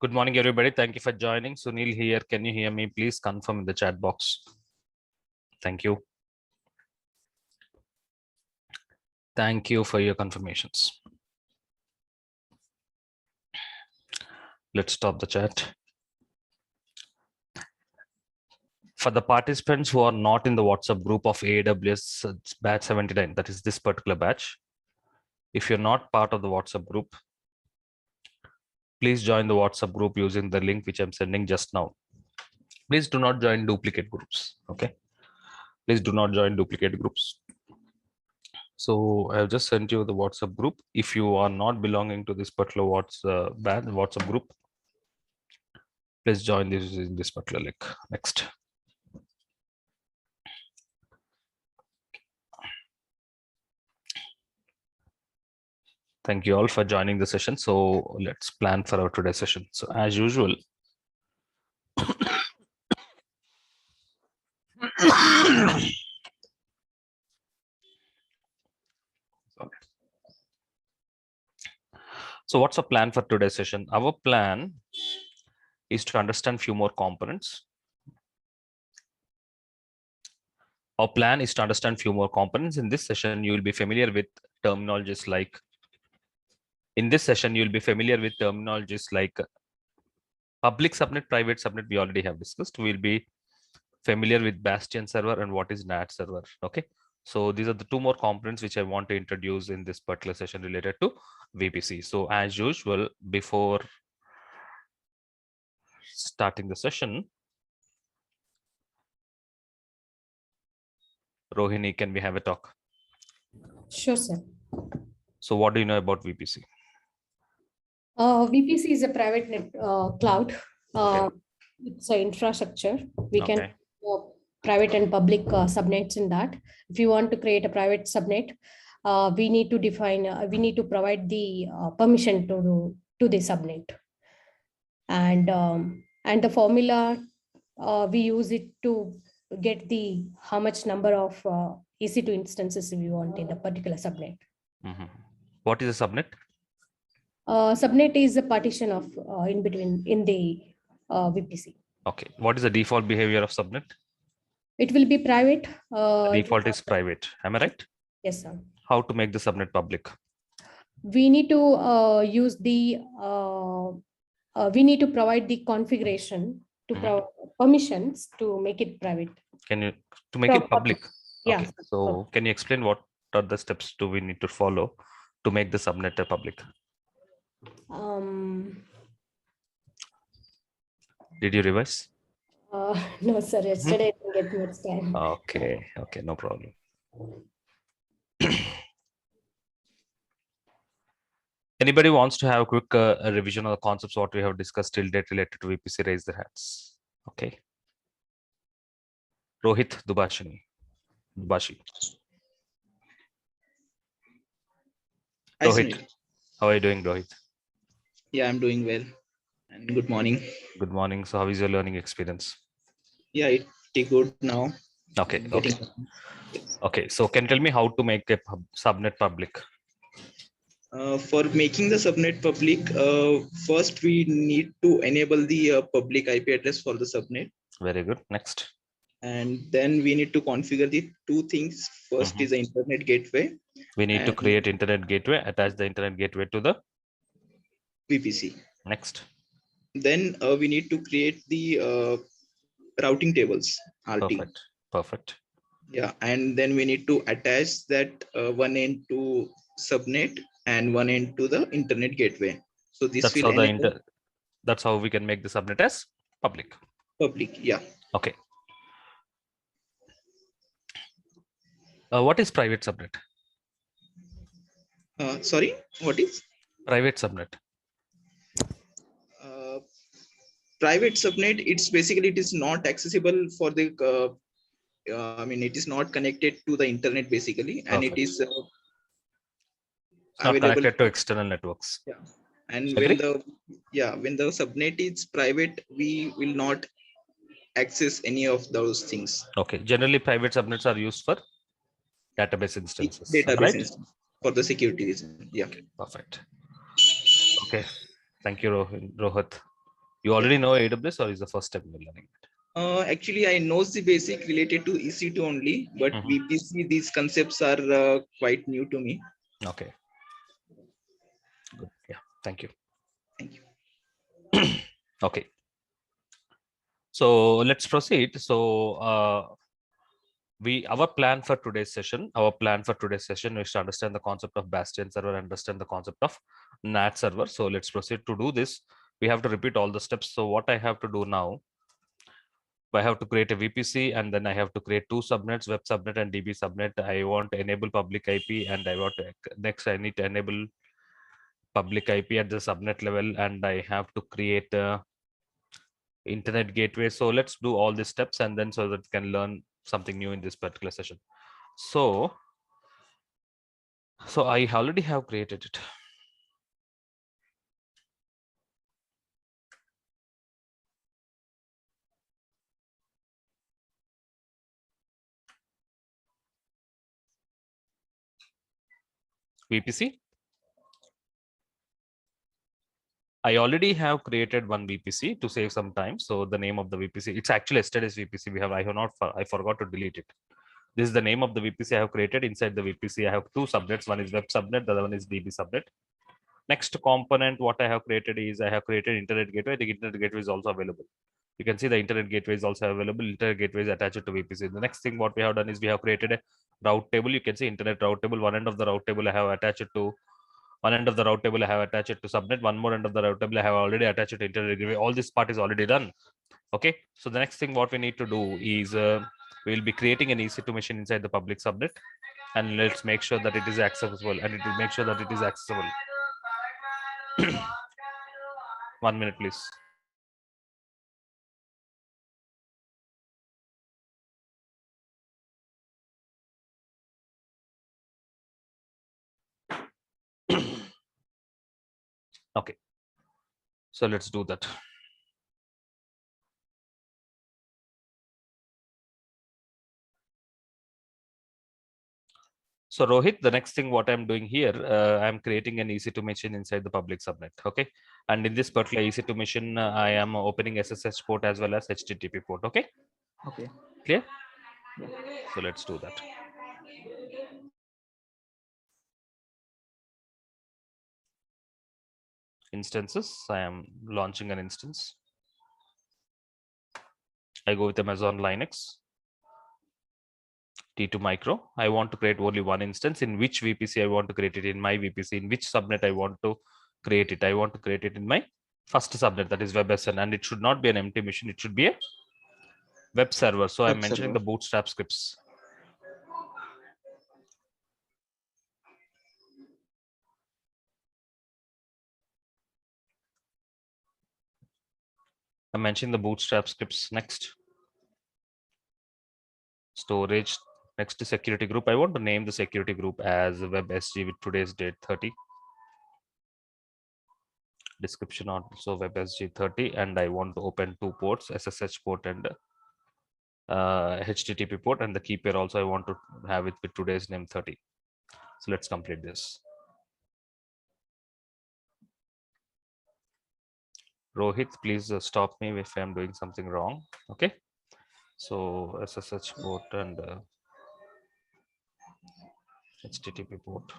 Good morning, everybody. Thank you for joining. Sunil here. Can you hear me? Please confirm in the chat box. Thank you. Thank you for your confirmations. Let's stop the chat. For the participants who are not in the WhatsApp group of AWS batch 79, that is this particular batch. If you're not part of the WhatsApp group, please join the WhatsApp group using the link which I'm sending just now. Please do not join duplicate groups. Okay. Please do not join duplicate groups. So I have just sent you the WhatsApp group. If you are not belonging to this particular WhatsApp group, please join this using this particular link. Next. Thank you all for joining the session. So let's plan for our today's session. So as usual, so what's the plan for today's session? Our plan is to understand few more components. Our plan is to understand few more components. In this session, you will be familiar with terminologies like public subnet, private subnet. We already have discussed. We'll be familiar with Bastion server and what is NAT server. Okay. So these are the two more components which I want to introduce in this particular session related to VPC. So as usual, before starting the session, Rohini, can we have a talk? Sure, sir. So what do you know about VPC? VPC is a private net, cloud. Okay. It's an infrastructure. We Okay. can private and public subnets in that. If you want to create a private subnet, we need to define, we need to provide the permission to the subnet. And the formula, we use it to get the how much number of EC2 instances we want in the particular subnet. Mm-hmm. What is a subnet? Subnet is a partition of in between in the VPC. Okay. What is the default behavior of subnet? It will be private. Default is private. Am I right? Yes, sir. How to make the subnet public? We need to use the. We need to provide the configuration to permissions to make it private. Can you to make it public? Yeah. Okay. So can you explain what are the steps do we need to follow to make the subnet a public? Did you revise? No, sir. Yesterday I didn't get much time. Okay. Okay. No problem. Anybody wants to have a quick revision of the concepts what we have discussed till date related to VPC? Raise their hands. Okay. Rohit Dubashi. Rohit, how are you doing, Rohit? Yeah, I'm doing well. And good morning. Good morning. So how is your learning experience? Yeah, it's good now. Okay. Okay. Okay. So can you tell me how to make a subnet public? For making the subnet public, first we need to enable the public IP address for the subnet. Very good. Next. And then we need to configure the two things. First is the internet gateway. We need to create internet gateway, attach the internet gateway to the VPC. Next. Then we need to create the routing tables, RT. Perfect. Yeah, and then we need to attach that one end to subnet and one end to the internet gateway. So this that's will how that's how we can make the subnet as public. Public, yeah. Okay. What is private subnet? Sorry, what is? Private subnet. Private subnet, it's basically, it is not accessible for the, I mean, it is not connected to the internet basically, and it is not connected to external networks. Yeah. And when the subnet is private, we will not access any of those things. Okay. Generally, private subnets are used for database instances. Database instance for the security reason. Yeah. Okay, perfect. Okay. Thank you, Rohit. You already know AWS, or is the first time you're learning it? Actually, I know the basic related to EC2 only, but Mhm. VPC, these concepts are quite new to me. Okay. Good. Yeah. Thank you. Thank you. Okay. So let's proceed. So our plan for today's session is to understand the concept of Bastion server, understand the concept of NAT server. So let's proceed. To do this, we have to repeat all the steps. So what I have to do now, I have to create a VPC, and then I have to create two subnets, web subnet and DB subnet. I want to enable public IP, and I want to, next I need to enable public IP at the subnet level, and I have to create a internet gateway. So let's do all these steps, and then so that we can learn something new in this particular session. So I already have created it. VPC. I already have created one VPC to save some time. So the name of the VPC, it's actually yesterday's VPC. I forgot to delete it. This is the name of the VPC I have created. Inside the VPC, I have two subnets. One is web subnet, the other one is DB subnet. Next component, what I have created is I have created internet gateway. The internet gateway is also available. You can see the internet gateway is also available. Internet gateway is attached to VPC. The next thing what we have done is we have created a route table. You can see internet route table. One end of the route table I have attached to subnet. One more end of the route table I have already attached to internet gateway. All this part is already done. Okay. So the next thing what we need to do is we will be creating an EC2 machine inside the public subnet, and let's make sure that it is accessible, and it will make sure that it is accessible. 1 minute, please. Okay, so let's do that. So Rohit, the next thing what I'm doing here, I'm creating an EC2 machine inside the public subnet. Okay, and in this particular EC2 machine, I am opening SSH port as well as HTTP port. Okay. Okay. Clear? So let's do that. Instances. I am launching an instance. I go with Amazon Linux. T2 micro. I want to create only one instance. In which VPC I want to create it? In my VPC. In which subnet I want to create it? I want to create it in my first subnet, that is WebSN, and it should not be an empty machine. It should be a web server. So I'm mentioning the bootstrap scripts. I'm mentioning the bootstrap scripts. Next, storage. Next to security group. I want to name the security group as WebSG with today's date 30. Description also WebSG 30, and I want to open two ports, SSH port and HTTP port, and the key pair also I want to have it with today's name 30. So let's complete this. Rohit, please stop me if I'm doing something wrong. Okay. So SSH port and HTTP port.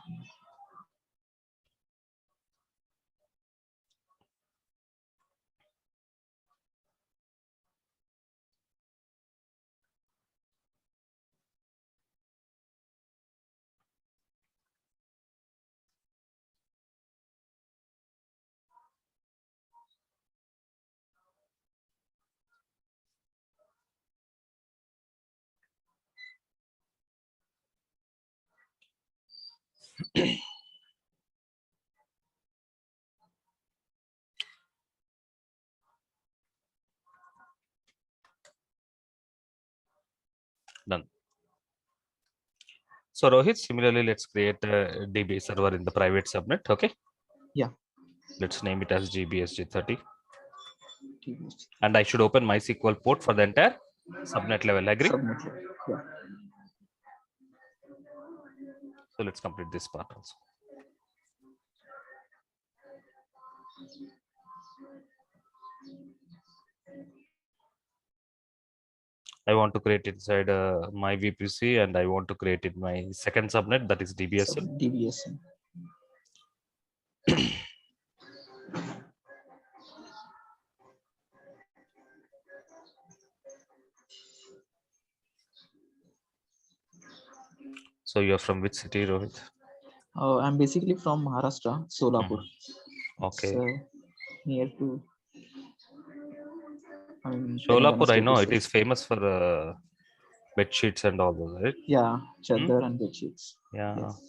Done. So Rohit, similarly, let's create a DB server in the private subnet. Okay. Yeah. Let's name it as GBSG30. And I should open MySQL port for the entire subnet level. Agree? Subnet level. Yeah. So let's complete this part also. I want to create inside my VPC, and I want to create in my second subnet, that is DBSN. DBSN. So you're from which city, Rohit? I'm basically from Maharashtra, Solapur. Okay. It's near to. I mean, Sholapur, I know it state. is famous for bed sheets and all those, right? Yeah, chadar and bed sheets. Yeah. Yes.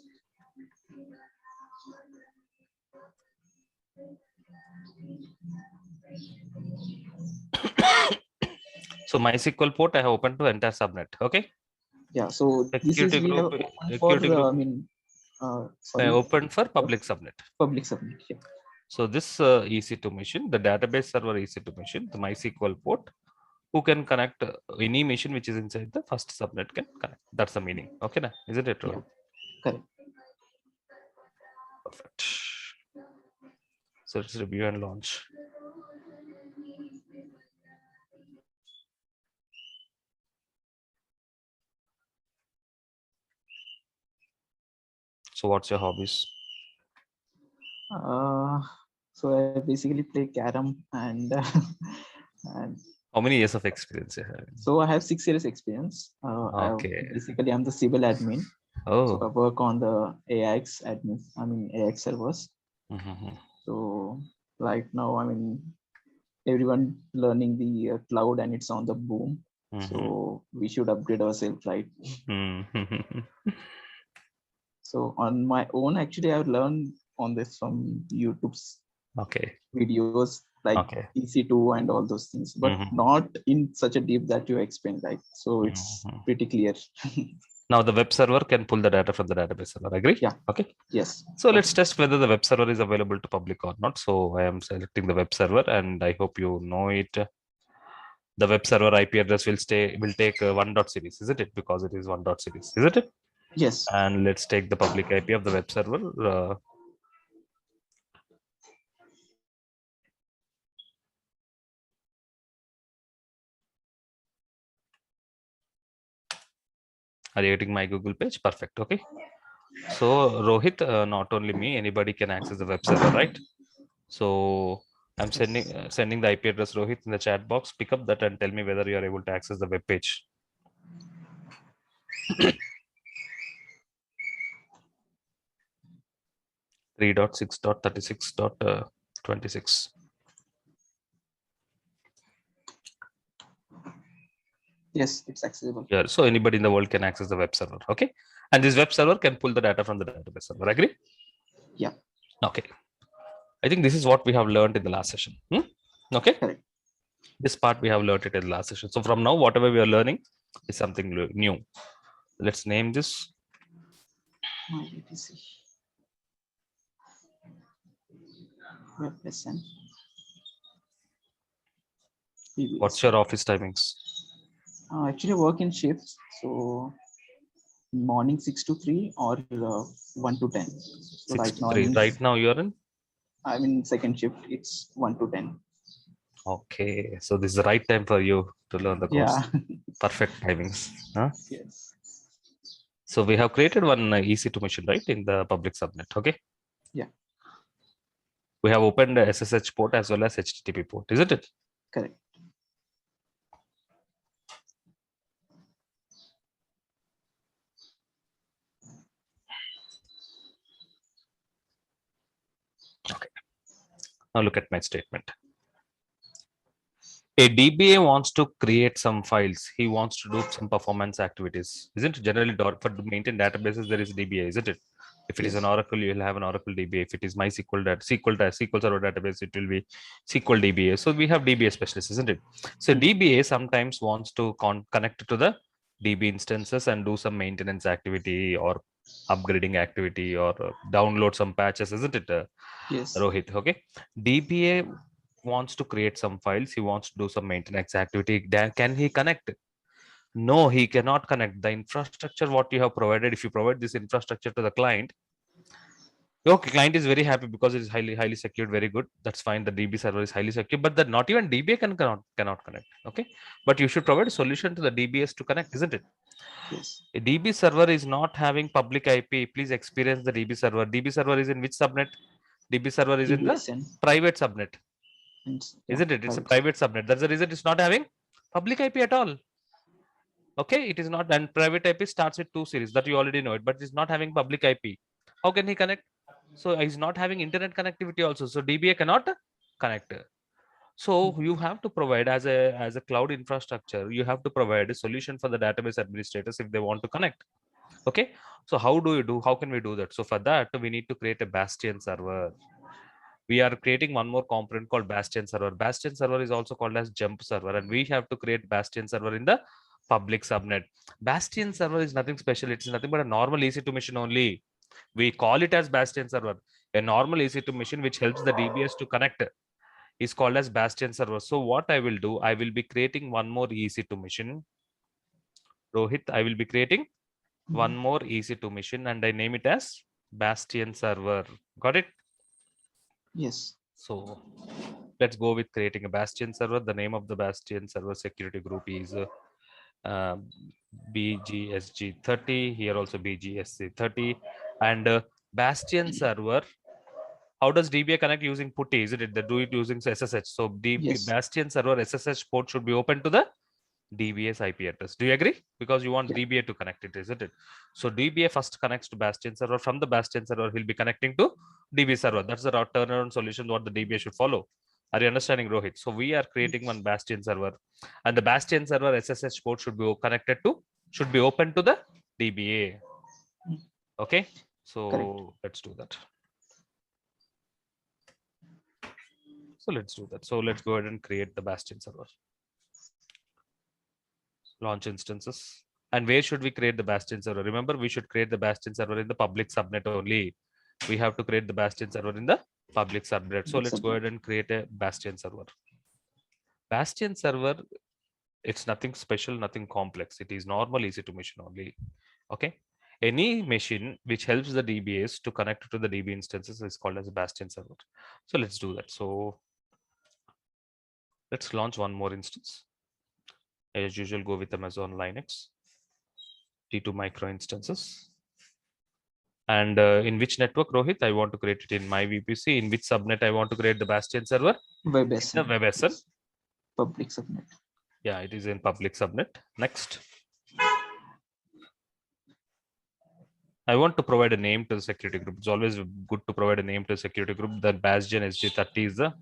So MySQL port I have opened to entire subnet. Okay. Yeah. So this is Security we have group. opened for. Security group. I I opened for public subnet. Public subnet. Yeah. So this EC2 machine, the database server EC2 machine, the MySQL port, who can connect any machine which is inside the first subnet can connect. That's the meaning. Okay, na? Isn't it, Rohit? Correct. Perfect. So let's review and launch. So what's your hobbies? So I basically play carom and and How many years of experience you have? so I have 6 years experience. Okay. Basically, I'm the civil admin. So I Oh. work on the AX admin. AX servers. Mhm. So right now, everyone learning the cloud and it's on the boom. So we should upgrade ourselves, right? So on my own, actually, I've learned on this from YouTube's videos like EC2 and all those things, but not in such a deep that you explained, right? So it's pretty clear. Now the web server can pull the data from the database server. Agree? Yeah. Okay. Yes. So let's test whether the web server is available to public or not. So I am selecting the web server, and I hope you know it. The web server IP address will take 1.series, isn't it? Because it is 1.series, isn't it? Yes. And let's take the public IP of the web server. Are you getting my Google page? Perfect. Okay. So Rohit, not only me, anybody can access the web server, right? So I'm sending the IP address, Rohit, in the chat box. Pick up that and tell me whether you are able to access the web page. 3.6.36.26. Yes, it's accessible. Yeah, so anybody in the world can access the web server. Okay. And this web server can pull the data from the database server. Agree? Yeah. Okay. I think this is what we have learned in the last session. Okay. Correct. This part we have learned it in the last session. So from now, whatever we are learning is something new. Let's name this. What's your office timings? Actually, work in shifts. So morning 6 to 3 or 1 to 10. So 6 to 3. Right now you're in? I'm in second shift. It's 1 to 10. Okay. So this is the right time for you to learn the course. Yeah. Perfect timings. Huh? Yes. So we have created one EC2 machine, right, in the public subnet. Okay. Yeah. We have opened the SSH port as well as HTTP port, isn't it? Correct. Okay. Now look at my statement. A DBA wants to create some files. He wants to do some performance activities. Isn't it? Generally, for to maintain databases, there is DBA, isn't it? If it is an Oracle, you will have an Oracle DBA. If it is MySQL SQL Server database, it will be SQL DBA. So we have DBA specialists, isn't it? So DBA sometimes wants to connect to the DB instances and do some maintenance activity or upgrading activity or download some patches, isn't it? Yes. Rohit, okay. DBA wants to create some files. He wants to do some maintenance activity. Can he connect? No, he cannot connect. The infrastructure what you have provided, if you provide this infrastructure to the client, Okay, client is very happy because it is highly secured. Very good. That's fine. The DB server is highly secure, but that not even DBA cannot connect. Okay, but you should provide a solution to the DBS to connect, isn't it? Yes. A DB server is not having public IP. Please experience the DB server. DB server is in which subnet? DB server is in the EVSN. private subnet, Yeah, isn't it? It's a private. private subnet. That's the reason it's not having public IP at all. Okay, it is not, and private IP starts with 2 series that you already know it, but it's not having public IP. How can he connect? So he's not having internet connectivity also. So DBA cannot connect. So you have to provide as a cloud infrastructure, you have to provide a solution for the database administrators if they want to connect. Okay. So how can we do that? So for that, we need to create a Bastion server. We are creating one more component called Bastion server. Bastion server is also called as Jump server, and we have to create Bastion server in the public subnet. Bastion server is nothing special. It's nothing but a normal EC2 machine only. We call it as Bastion server. A normal EC2 machine which helps the DBS to connect is called as Bastion server. So what I will do, I will be creating one more EC2 machine. Rohit, I will be creating one more EC2 machine and I name it as Bastion server. Got it? Yes. So let's go with creating a Bastion server. The name of the Bastion server security group is BGSG30. Here also BGSC30. And Bastion server. How does DBA connect using PuTTY? Is it they do it using SSH? So Yes. Bastion server SSH port should be open to the DBA's IP address. Do you agree? Because you want DBA to connect it, isn't it? So DBA first connects to Bastion server. From the Bastion server, he'll be connecting to DB server. That's the turnaround solution what the DBA should follow. Are you understanding, Rohit? So we are creating one Bastion server, and the Bastion server SSH port should be open to the DBA. Okay, so Correct. let's do that. So let's do that. So let's go ahead and create the Bastion server. Launch instances. And where should we create the Bastion server? Remember, we should create the Bastion server in the public subnet only. We have to create the Bastion server in the public subnet. So let's go ahead and create a Bastion server. Bastion server, it's nothing special, nothing complex. It is normal EC2 machine only. Okay. Any machine which helps the DBAs to connect to the DB instances is called as a Bastion server. So let's do that. So let's launch one more instance. As usual, go with Amazon Linux. T2 micro instances. And in which network, Rohit? I want to create it in my VPC. In which subnet I want to create the Bastion server? WebSN. The WebSN. Yes. Public subnet. Yeah, it is in public subnet. Next. I want to provide a name to the security group. It's always good to provide a name to the security group. The Bastion SG30 is the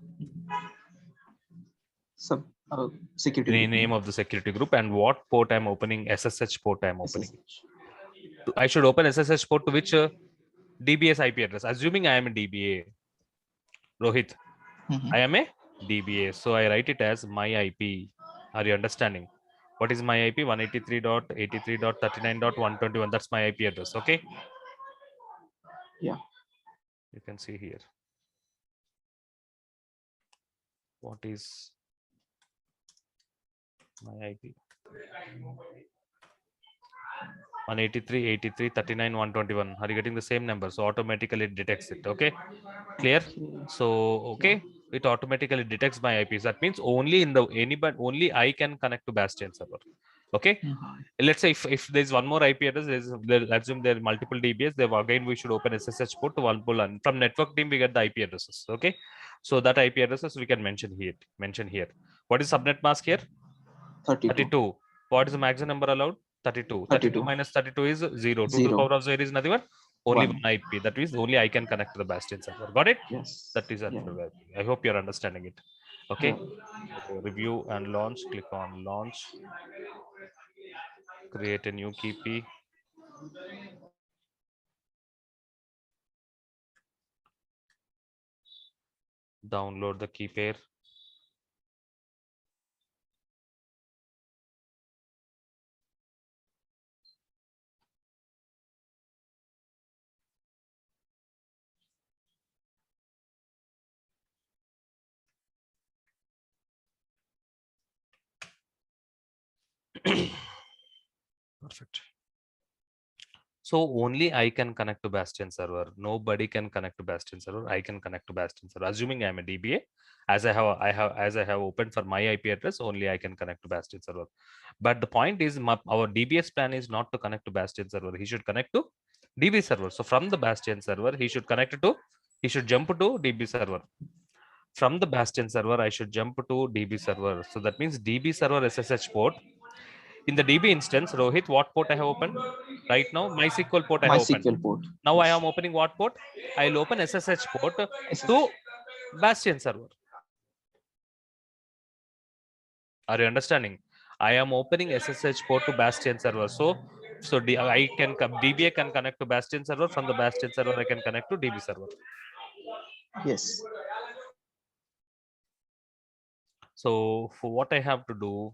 security name of the security group, and what port I'm opening, SSH port I'm opening. I should open SSH port to which DBS IP address, assuming I am a DBA. Rohit, I am a DBA, so I write it as my IP. Are you understanding? What is my IP? 183.83.39.121. That's my IP address. Okay. Yeah. You can see here. What is my IP? 183.83.39.121. Are you getting the same number? So automatically it detects it. Okay. Clear? So okay, it automatically detects my IPs. That means only only I can connect to Bastion server. Okay. Let's say if there's one more IP address, let's assume there are multiple DBAs. Then again we should open SSH port to one pull, and from network team we get the IP addresses. Okay. So that IP addresses we can mention here. What is subnet mask here? 32. What is the maximum number allowed? 32. 32 minus 32 is 0. 2 to the power of 0 is nothing but only one IP. That means only I can connect to the Bastion server. Got it? Yes. That is IP. I hope you're understanding it. Okay. So review and launch. Click on launch. Create a new key. Download the key pair. Perfect. So only I can connect to Bastion server. Nobody can connect to Bastion server. I can connect to Bastion server. Assuming I'm a DBA, as I have opened for my IP address, only I can connect to Bastion server. But the point is, our DBS plan is not to connect to Bastion server. He should connect to DB server. So from the Bastion server, he should jump to DB server. From the Bastion server, I should jump to DB server. So that means DB server SSH port. In the DB instance, Rohit, what port I have opened? Right now, MySQL port I have opened. MySQL port. Now I am opening what port? I'll open SSH port to Bastion server. Are you understanding? I am opening SSH port to Bastion server. So DBA can connect to Bastion server. From the Bastion server, I can connect to DB server. Yes. So for what I have to do,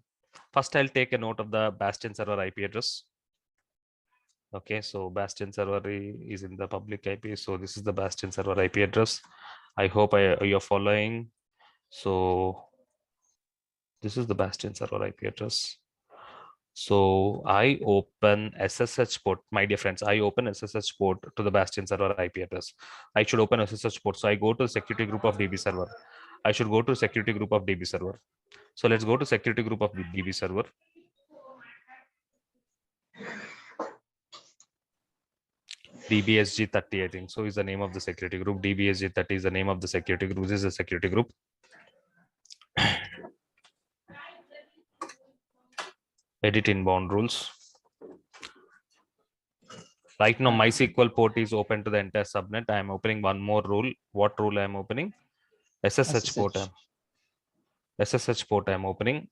first I'll take a note of the Bastion server IP address. Okay, so Bastion server is in the public IP. So this is the Bastion server IP address. I hope you're following. So this is the Bastion server IP address. So I open SSH port, my dear friends, I open SSH port to the Bastion server IP address. I should open SSH port. So I go to security group of DB server. I should go to security group of DB server. So let's go to security group of DB server. DBSG30, I think. So is the name of the security group. DBSG30 is the name of the security group. This is a security group. Edit inbound rules. Right now, MySQL port is open to the entire subnet. I am opening one more rule. What rule I am opening? SSH port. SSH port I am opening.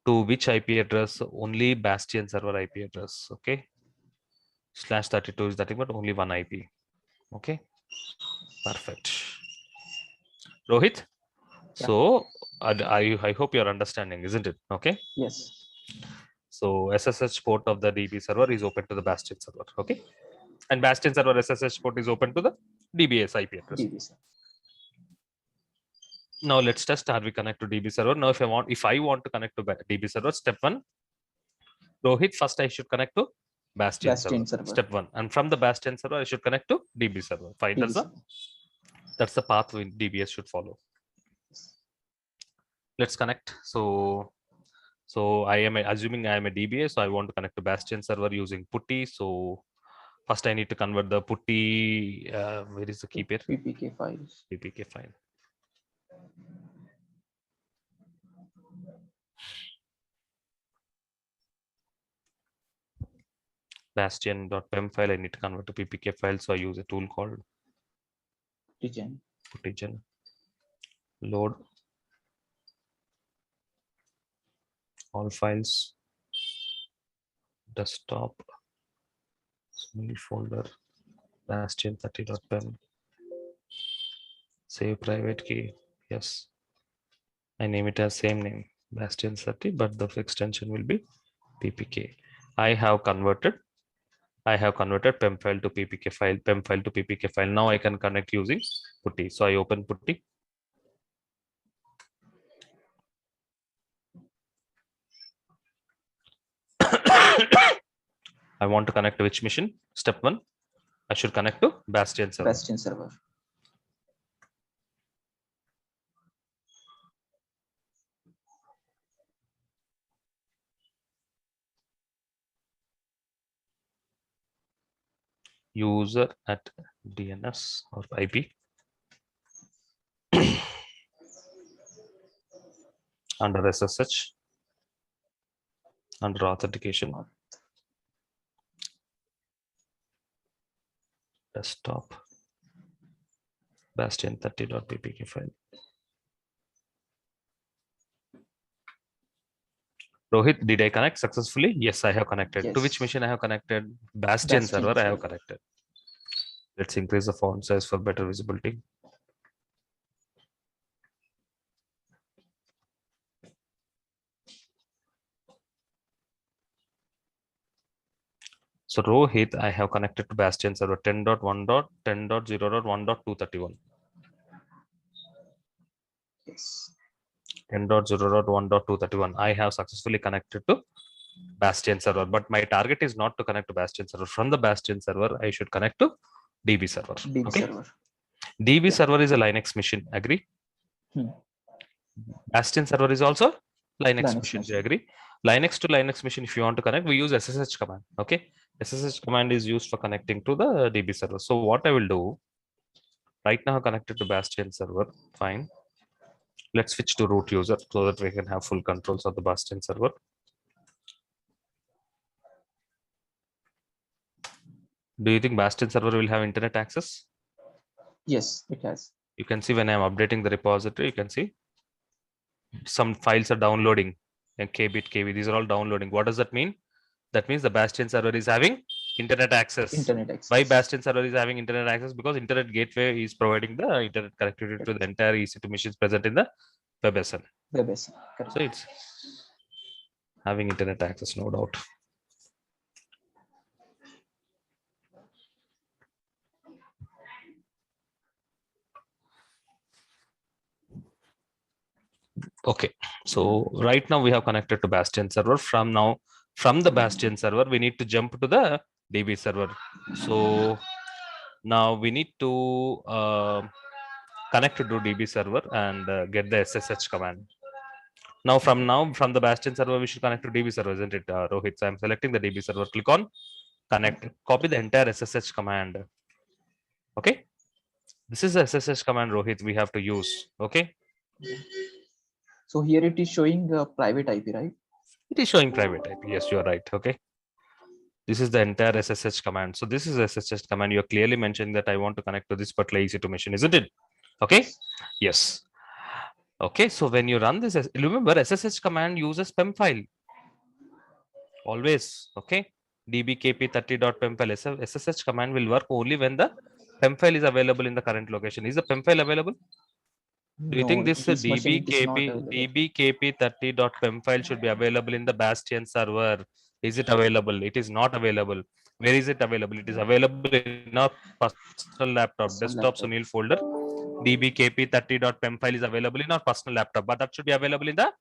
To which IP address? Only Bastion server IP address. Okay. /32 is nothing but only one IP. Okay. Perfect. Rohit. Yeah. So I hope you're understanding, isn't it? Okay. Yes. So SSH port of the DB server is open to the Bastion server. Okay. And Bastion server SSH port is open to the DBS IP address. Now let's test, are we connect to DB server? Now if I want to connect to DB server, step 1, Rohit, first I should connect to Bastion server. Step 1. And from the Bastion server, I should connect to DB server. Fine. That's the path DBS should follow. Let's connect. So I am assuming I am a DBA, so I want to connect to Bastion server using putty. So first I need to convert the putty. Where is the key pair? PPK file. PPK file. Bastion.pem file. I need to convert to PPK file. So I use a tool called Puttigen. Load all files. Desktop. New folder. Bastion30.pem. Save private key. Yes. I name it as same name. Bastion30, but the extension will be PPK. I have converted PEM file to PPK file, PEM file to PPK file. Now I can connect using putty. So I open putty. I want to connect to which machine? Step 1. I should connect to Bastion server. Bastion server. User at DNS or IP. Under SSH. Under authentication. Desktop. Bastion30.ppk file. Rohit, did I connect successfully? Yes, I have connected. Yes. To which machine I have connected? Bastion server I have connected. Let's increase the font size for better visibility. So Rohit, I have connected to Bastion server 10.1.10.0.1.231. Yes. 10.0.1.231. I have successfully connected to Bastion server, but my target is not to connect to Bastion server. From the Bastion server, I should connect to DB server. DB okay. server. DB server is a Linux machine. Agree? Bastion server is also Linux machine. Do you agree? Linux to Linux machine, if you want to connect, we use SSH command. Okay. SSH command is used for connecting to the DB server. So what I will do, right now connected to Bastion server, fine. Let's switch to root user so that we can have full controls of the Bastion server. Do you think Bastion server will have internet access? Yes, it has. You can see when I'm updating the repository, you can see some files are downloading and kbit, kb. These are all downloading. What does that mean? That means the Bastion server is having internet access. Why Bastion server is having internet access? Because internet gateway is providing the internet connectivity to the entire EC2 machines present in the WebSN. So it's having internet access, no doubt. Okay, so right now we have connected to Bastion server. From the Bastion server, we need to jump to the DB server. So now we need to connect to DB server and get the SSH command. Now from the Bastion server, we should connect to DB server, isn't it, Rohit? So I'm selecting the DB server. Click on connect. Copy the entire SSH command. Okay, this is the SSH command, Rohit, we have to use. Okay. So here it is showing private IP, right? It is showing private IP. Yes, you are right. Okay. This is the entire SSH command. So this is SSH command. You're clearly mentioning that I want to connect to this particular EC2 machine, isn't it? Okay. Yes. Okay. So when you run this, remember SSH command uses PEM file. Always. Okay. dbkp30.pem file. SSH command will work only when the PEM file is available in the current location. Is the PEM file available? Do you think this dbkp30.pem file should be available in the Bastion server? Is it available? It is not available. Where is it available? It is available in our personal laptop, desktop Sunil folder. dbkp30.pem file is available in our personal laptop, but that should be available in the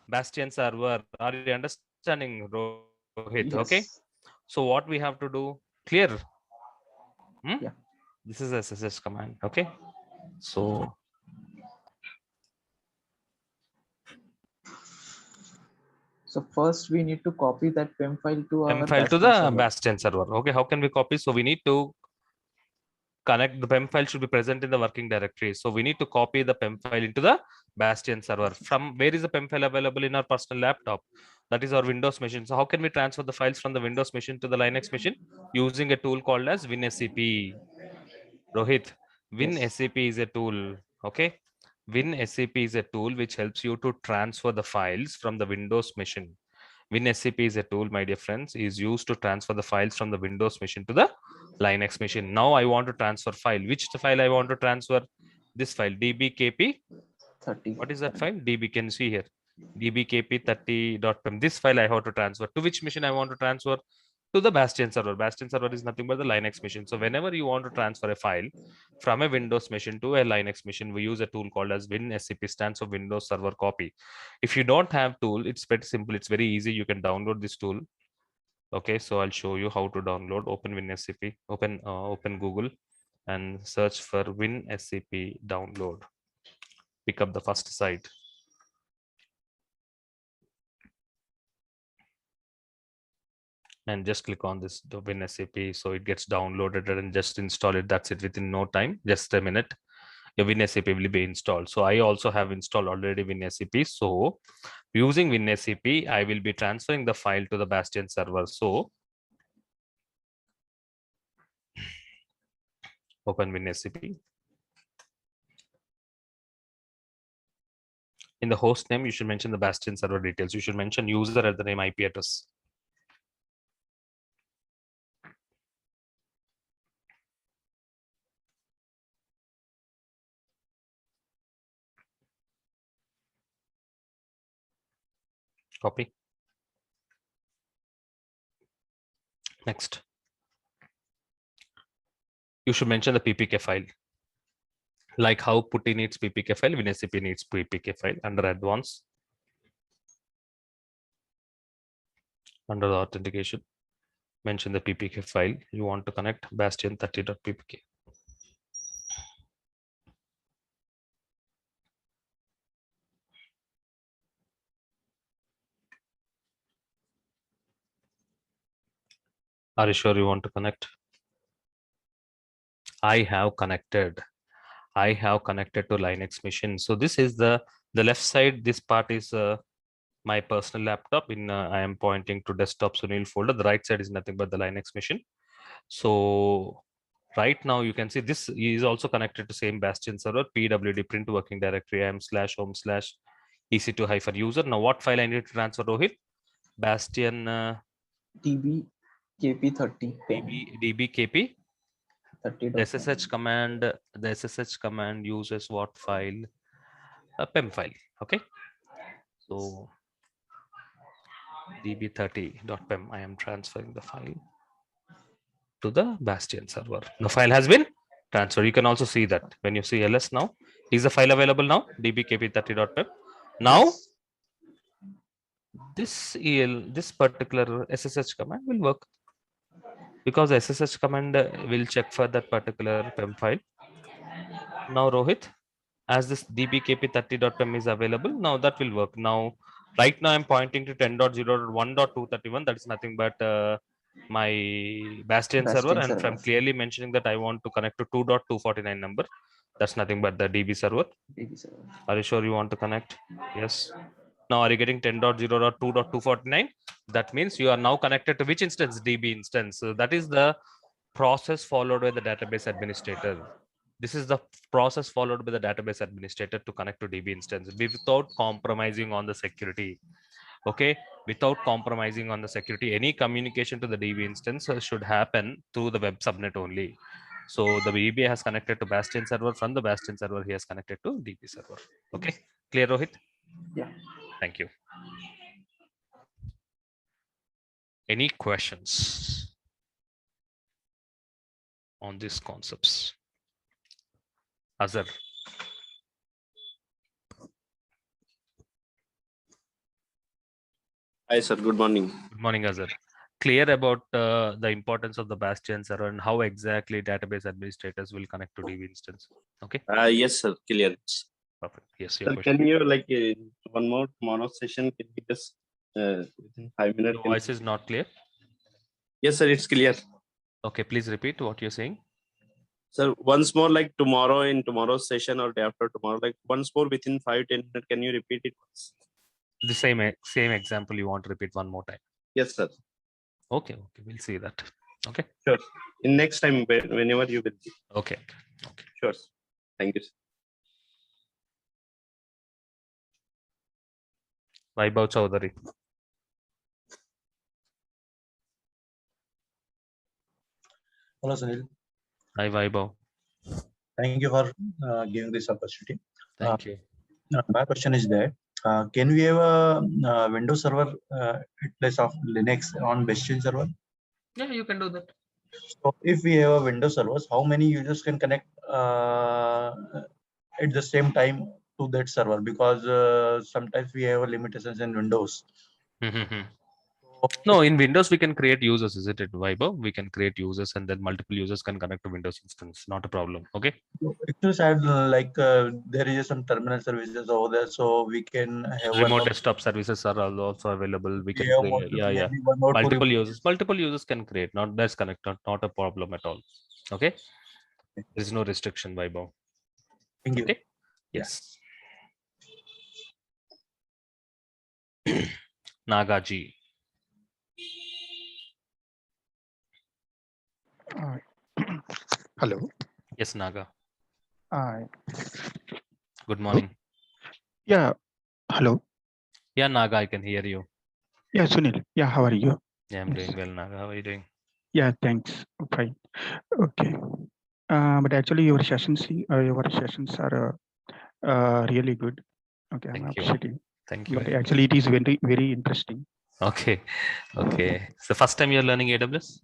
Bastion server. Are you understanding, Rohit? Yes. Okay. So what we have to do? Clear? Yeah. This is a SSH command. Okay. So first we need to copy that PEM file to our Bastion server. Okay, how can we copy? So we need to connect the PEM file should be present in the working directory. So we need to copy the PEM file into the Bastion server. From where is the PEM file available in our personal laptop? That is our Windows machine. So how can we transfer the files from the Windows machine to the Linux machine? Using a tool called as WinSCP. Rohit, WinSCP is a tool. Okay. WinSCP is a tool which helps you to transfer the files from the Windows machine. WinSCP is a tool, my dear friends, is used to transfer the files from the Windows machine to the Linux machine. Now I want to transfer file. Which file I want to transfer? This file, dbkp30. What is that file? DB, can you see here? dbkp30.pem. This file I have to transfer. To which machine I want to transfer? To the Bastion server. Bastion server is nothing but the Linux machine. So whenever you want to transfer a file from a Windows machine to a Linux machine, we use a tool called as WinSCP, stands for Windows Server Copy. If you don't have tool, it's pretty simple. It's very easy. You can download this tool. Okay, so I'll show you how to download. Open WinSCP, open Google and search for WinSCP download. Pick up the first site. And just click on this WinSCP, so it gets downloaded and just install it. That's it, within no time, just a minute, your WinSCP will be installed. So I also have installed already WinSCP. So using WinSCP, I will be transferring the file to the Bastion server. So open WinSCP. In the host name, you should mention the Bastion server details. You should mention user at the name, IP address. Copy. Next, you should mention the PPK file. Like how PuTTY needs PPK file, WinSCP needs PPK file. Under advanced, Under the authentication, mention the PPK file. You want to connect bastion30.ppk. Are you sure you want to connect? I have connected to Linux machine. So this is the left side. This part is my personal laptop. I am pointing to desktop Sunil folder. The right side is nothing but the Linux machine. So right now you can see this is also connected to same Bastion server, pwd print working directory am/home/ec2-user. Now what file I need to transfer, Rohit? Bastion db kp30 db kp 30. The SSH command uses what file? A PEM file. Okay. So db30.pem, I am transferring the file to the Bastion server. The file has been transferred. You can also see that when you see ls now. Is the file available now? dbkp30.pem. Now Yes. this particular SSH command will work because the SSH command will check for that particular PEM file. Now Rohit, as this dbkp30.pem is available, now that will work. Now right now I'm pointing to 10.0.1.231. That is nothing but my Bastion server, and if I'm clearly mentioning that I want to connect to 2.249 number, that's nothing but the DB server. Are you sure you want to connect? Yes. Now are you getting 10.0.2.249? That means you are now connected to which instance? DB instance. So that is the process followed by the database administrator. This is the process followed by the database administrator to connect to DB instance without compromising on the security. Okay, without compromising on the security, any communication to the DB instance should happen through the web subnet only. So the VBA has connected to Bastion server. From the Bastion server, he has connected to DB server. Okay, clear, Rohit? Yeah. Thank you. Any questions on these concepts? Azhar. Hi, sir. Good morning. Good morning, Azhar. Clear about the importance of the Bastion server and how exactly database administrators will connect to DB instance. Okay. Yes, sir. Clear. Perfect. Yes. Sir, can you one more tomorrow session? Can you just within 5 minutes? Your voice is not clear. Yes, sir. It's clear. Okay. Please repeat what you're saying. Sir, once more, like tomorrow in tomorrow's session or day after tomorrow, like once more within 5-10 minutes. Can you repeat it once? The same example you want to repeat one more time? Yes, sir. Okay. We'll see that. Okay. Sure. In next time, whenever you will. Okay. Sure. Thank you, sir. Vaibhav Chaudhary. Hello, Sunil. Hi, Vaibhav. Thank you for giving this opportunity. Thank you. My question is that can we have a Windows server in place of Linux on Bastion server? Yeah, you can do that. So if we have a Windows servers, how many users can connect at the same time to that server? Because sometimes we have limitations in Windows. No, in Windows we can create users, isn't it, Vaibhav? We can create users and then multiple users can connect to Windows instance. Not a problem. Okay. Actually, there is some terminal services over there, so we can have remote desktop services are also available. We can create, multiple users can create. Not that's connected. Not a problem at all. Okay. There is no restriction, Vaibhav. Thank you. Okay. Yes. Nagaji. Hello. Yes, Naga. Hi. Good morning. Yeah. Hello. Yeah, Naga, I can hear you. Yeah, Sunil. Yeah, how are you? Yeah, I'm doing well, Naga. How are you doing? Yeah, thanks. Fine. Okay. But actually, your sessions are really good. Okay, I'm appreciating. Thank you. But actually, it is very, very interesting. Okay. So first time you're learning AWS?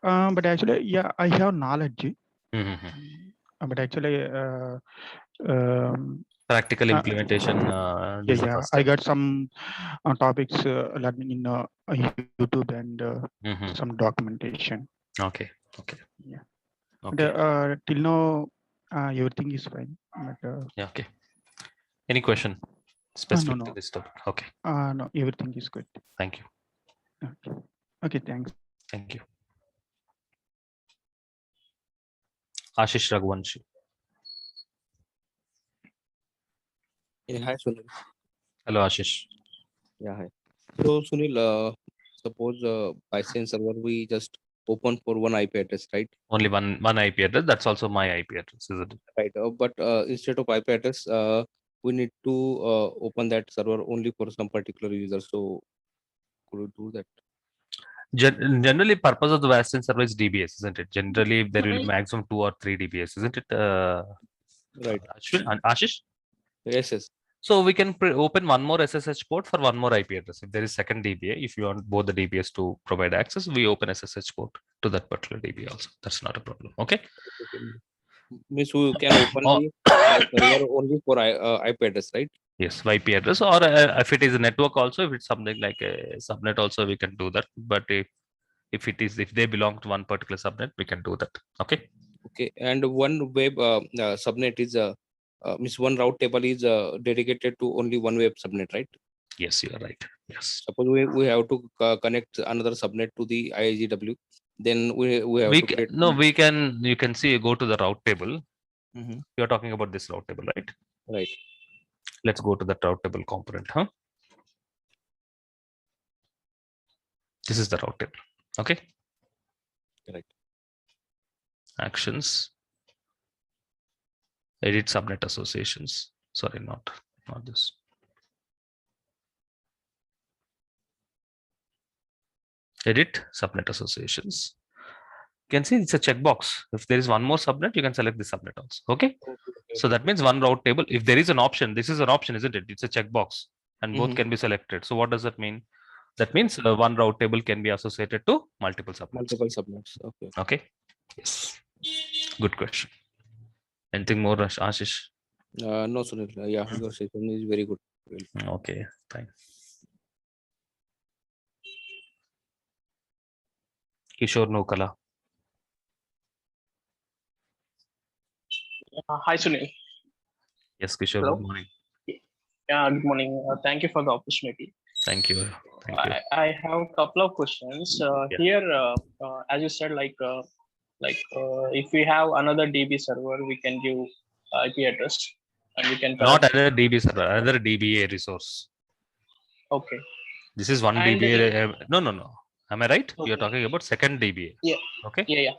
But actually, yeah, I have knowledge. But actually, Practical implementation. Yeah. I got some topics learning in YouTube and some documentation. Okay. Yeah. Okay. Till now, everything is fine. But, yeah. Okay. Any question specific to no. this topic? Okay. No, everything is good. Thank you. Okay. Thanks. Thank you. Ashish Raghuvanshi. Yeah, hi Sunil. Hello, Ashish. Yeah, hi. So Sunil, suppose by saying server we just open for one IP address, right? Only one IP address. That's also my IP address, isn't it? Right. But instead of IP address, we need to open that server only for some particular user. So could you do that? Generally, purpose of the Bastion server is DBS, isn't it? Generally, there will be maximum 2 or 3 DBS, isn't it? Right. Ashish? Yes. So we can open one more SSH port for one more IP address. If there is second DBA, if you want both the DBS to provide access, we open SSH port to that particular DBA also. That's not a problem. Okay. Means we can open the server only for IP address, right? Yes, IP address, or if it is a network also, if it's something like a subnet also, we can do that. But if they belong to one particular subnet, we can do that. Okay. Okay. And one web subnet is means one route table is dedicated to only one web subnet, right? Yes, you are right. Yes. Suppose we have to connect another subnet to the IGW, then we have to create. We can. You can see. Go to the route table. Mm-hmm. You are talking about this route table, right? Right. Let's go to the route table component. This is the route table. Okay. Correct. Actions. Edit subnet associations. Sorry, not this. Edit subnet associations. You can see it's a checkbox. If there is one more subnet, you can select the subnet also. Okay. So that means one route table. If there is an option, this is an option, isn't it? It's a checkbox, and both can be selected. So what does that mean? That means one route table can be associated to multiple subnets. Multiple subnets. Okay. Okay. Yes. Good question. Anything more, Ashish? No, Sunil. Yeah, your session is very good. Okay. Fine. Kishore Nokala. Hi, Sunil. Yes, Kishore. Hello? Good morning. Yeah, good morning. Thank you for the opportunity. Thank you. I have a couple of questions. Here, as you said, if we have another DB server, we can give IP address, and we can not another DB server, another DBA resource. Okay. This is one DBA. No. Am I right? Okay. You're talking about second DBA. Yeah. Okay. Yeah.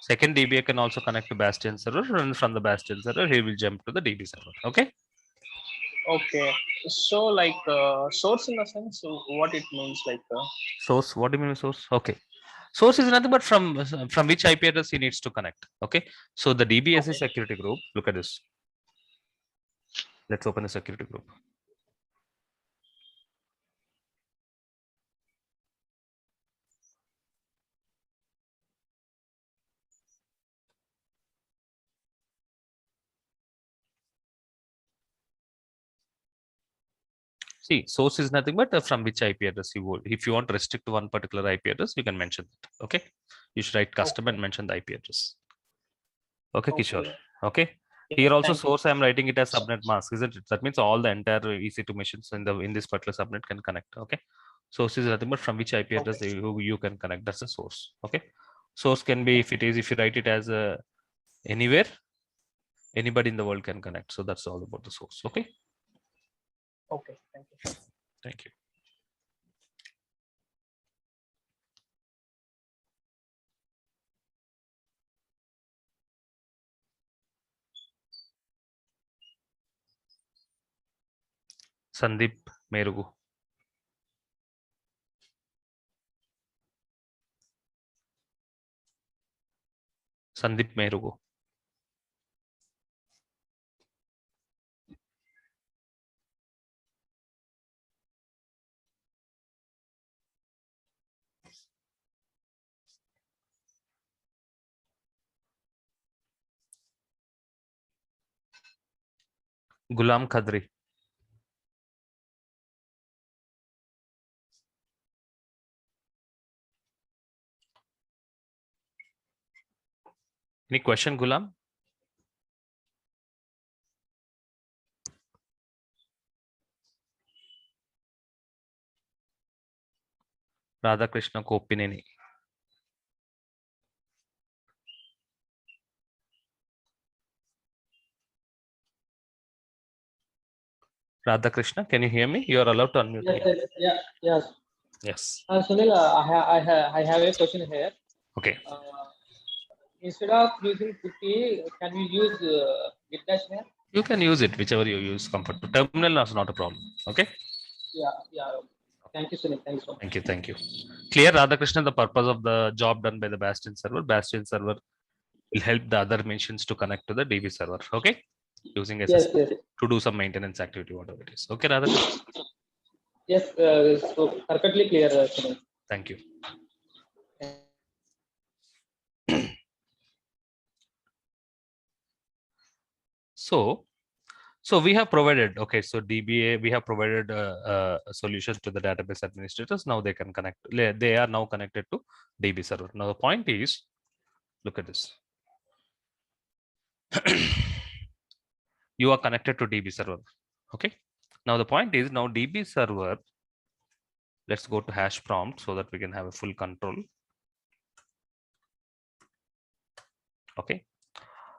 Second DBA can also connect to Bastion server, and from the Bastion server, he will jump to the DB server. Okay. Okay. So, source in the sense, what it means, source. What do you mean source? Okay. Source is nothing but from which IP address he needs to connect. Okay. So the DBS security group. Look at this. Let's open the security group. See, source is nothing but from which IP address you would. If you want to restrict to one particular IP address, you can mention that. Okay. You should write custom and mention the IP address. Okay, Kishore. Okay. Here also source I am writing it as subnet mask, isn't it? That means all the entire EC2 machines in this particular subnet can connect. Okay. Source is nothing but from which IP address you can connect. That's the source. Okay. Source can be if you write it as anywhere, anybody in the world can connect. So that's all about the source. Okay. Okay. Thank you. Thank you. Sandeep Merugu. Sandeep Merugu. Gulam Khadri. Any question, Gulam? Radha Krishna Kopineni. Radha Krishna, can you hear me? You are allowed to unmute. Yes. Yes. Sunil, I have a question here. Okay. Instead of using Putty, can we use Git here? You can use it, whichever you use comfort. Terminal is not a problem. Okay. Yeah. Thank you, Sunil. Thanks so much. Thank you. Clear, Radhakrishnan, the purpose of the job done by the Bastion server. Bastion server will help the other machines to connect to the DB server. Okay. Using SSL to do some maintenance activity, whatever it is. Okay, Radhakrishnan. Yes, so perfectly clear, Sunil. Thank you. So we have provided, okay, so DBA, we have provided a solution to the database administrators. Now they can connect, they are now connected to DB server. Now the point is, look at this. You are connected to DB server. Okay. Now the point is, now DB server, let's go to hash prompt so that we can have a full control. Okay.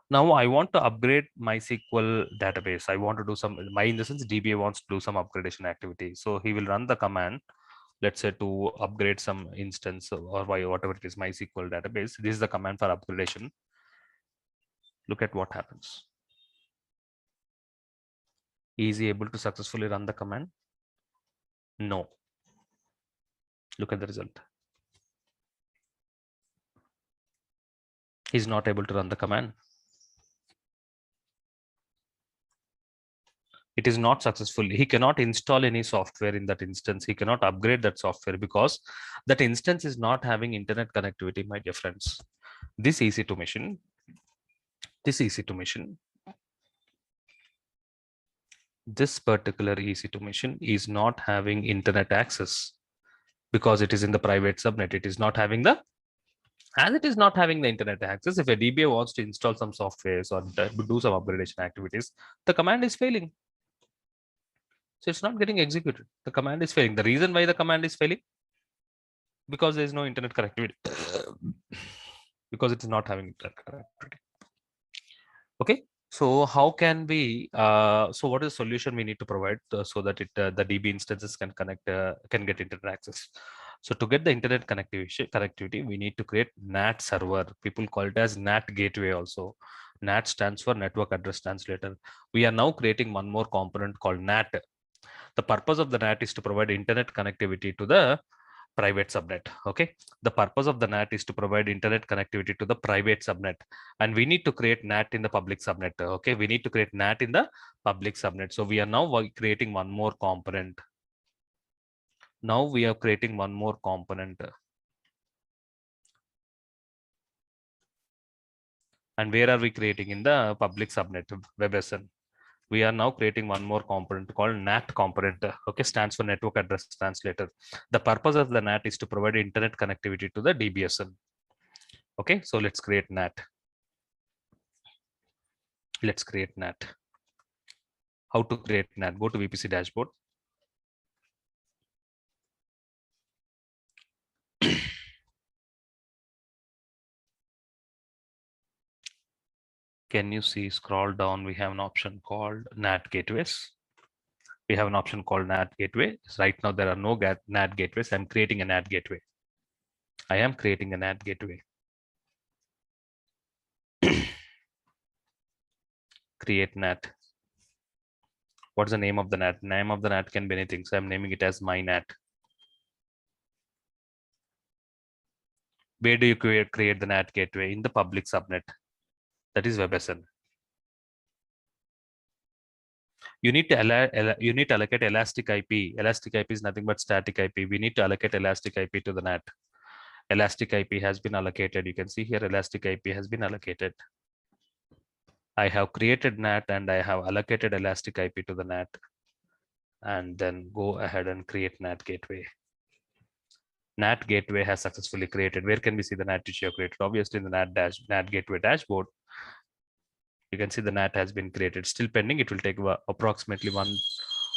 Now I want to upgrade MySQL database. I want to do some, in the sense DBA wants to do some upgradation activity. So he will run the command, let's say to upgrade some instance or whatever it is, MySQL database. This is the command for upgradation. Look at what happens. Is he able to successfully run the command? No. Look at the result. He's not able to run the command. It is not successful. He cannot install any software in that instance. He cannot upgrade that software because that instance is not having internet connectivity, my dear friends. This EC2 machine, this particular EC2 machine is not having internet access because it is in the private subnet. It is not having the, as it is not having the internet access, if a DBA wants to install some softwares or do some upgradation activities, the command is failing. So it's not getting executed. The command is failing. The reason why the command is failing, because there is no internet connectivity, because it is not having internet connectivity. Okay. So how can we, so what is the solution we need to provide so that the DB instances can connect, can get internet access? So to get the internet connectivity, we need to create NAT server. People call it as NAT gateway also. NAT stands for network address translator. We are now creating one more component called NAT. The purpose of the NAT is to provide internet connectivity to the private subnet. Okay. The purpose of the NAT is to provide internet connectivity to the private subnet. And we need to create NAT in the public subnet. Okay. We need to create NAT in the public subnet. So we are now creating one more component. Now we are creating one more component. And where are we creating? In the public subnet, WebSN. We are now creating one more component called NAT component. Okay, stands for network address translator. The purpose of the NAT is to provide internet connectivity to the DBSN. Okay, so let's create NAT. Let's create NAT. How to create NAT? Go to VPC dashboard. Can you see, scroll down, we have an option called NAT gateways. We have an option called NAT gateway. Right now, there are no NAT gateways. I'm creating a NAT gateway. I am creating a NAT gateway. Create NAT. What's the name of the NAT? Name of the NAT can be anything. So I'm naming it as my NAT. Where do you create the NAT gateway? In the public subnet. That is WebSN. You need to allocate elastic IP. Elastic IP is nothing but static IP. We need to allocate elastic IP to the NAT. Elastic IP has been allocated. You can see here elastic IP has been allocated. I have created NAT and I have allocated elastic IP to the NAT, and then go ahead and create NAT gateway. NAT gateway has successfully created. Where can we see the NAT which you have created? Obviously in the NAT gateway dashboard, you can see the NAT has been created. Still pending. It will take approximately 1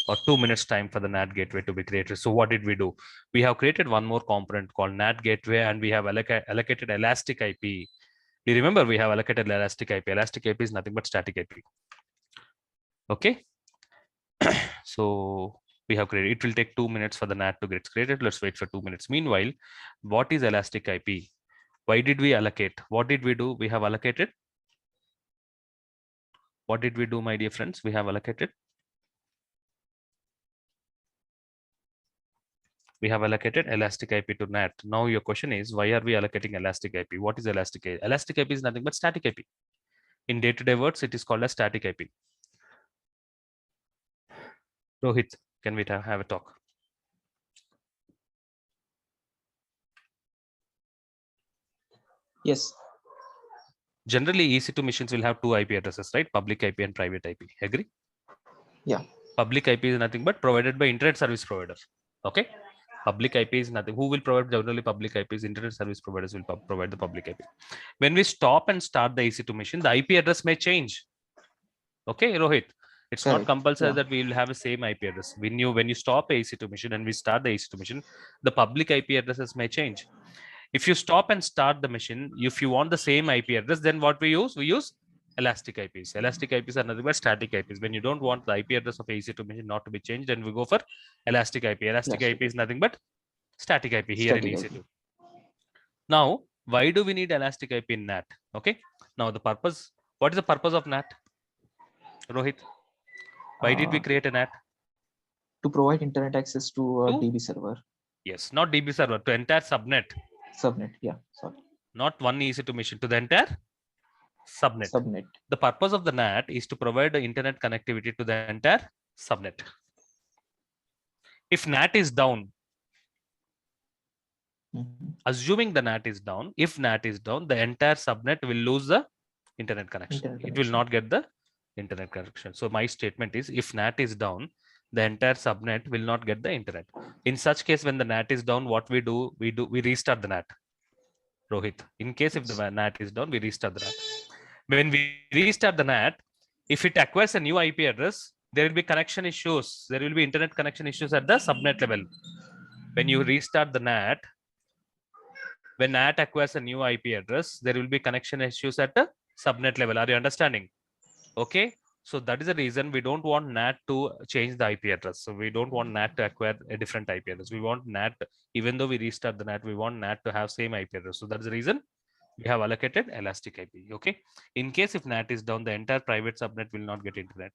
or 2 minutes time for the NAT gateway to be created. So what did we do? We have created one more component called NAT gateway, and we have allocated elastic IP. Do you remember we have allocated elastic IP? Elastic IP is nothing but static IP. Okay. So we have created, it will take 2 minutes for the NAT to get created. Let's wait for 2 minutes. Meanwhile, what is elastic IP? Why did we allocate? What did we do? We have allocated. What did we do, my dear friends? We have allocated. We have allocated elastic IP to NAT. Now your question is, why are we allocating elastic IP? What is elastic IP? Elastic IP is nothing but static IP. In day-to-day words, it is called as static IP. Rohit, can we have a talk? Yes. Generally, EC2 machines will have two IP addresses, right? Public IP and private IP. Agree? Yeah. Public IP is nothing but provided by internet service provider. Okay. Public IP is nothing. Who will provide generally public IPs? Internet service providers will provide the public IP. When we stop and start the EC2 machine, the IP address may change. Okay, Rohit. It's Correct. not compulsory Yeah. that we will have the same IP address. When you stop a EC2 machine and we start the EC2 machine, the public IP addresses may change. If you stop and start the machine, if you want the same IP address, then what we use? We use elastic IPs. Elastic IPs are nothing but static IPs. When you don't want the IP address of EC2 machine not to be changed, then we go for elastic IP. Elastic IP is nothing but static IP here in EC2. Now, why do we need elastic IP in NAT? Okay. Now the purpose. What is the purpose of NAT? Rohit, why did we create a NAT? To provide internet access to a DB server. Yes, not DB server, to entire subnet. Subnet, yeah, sorry. Not one EC2 machine, to the entire subnet. Subnet. The purpose of the NAT is to provide the internet connectivity to the entire subnet. If NAT is down, assuming the NAT is down, if NAT is down, the entire subnet will lose the internet connection. It will not get the internet connection. So my statement is, if NAT is down, the entire subnet will not get the internet. In such case, when the NAT is down, what we do? We restart the NAT. Rohit, in case if the NAT is down, we restart the NAT. When we restart the NAT, if it acquires a new IP address, there will be connection issues. There will be internet connection issues at the subnet level. When you restart the NAT, when NAT acquires a new IP address, there will be connection issues at the subnet level. Are you understanding? Okay. So that is the reason we don't want NAT to change the IP address. So we don't want NAT to acquire a different IP address. We want NAT, even though we restart the NAT, we want NAT to have same IP address. So that's the reason we have allocated elastic IP. Okay. In case if NAT is down, the entire private subnet will not get internet.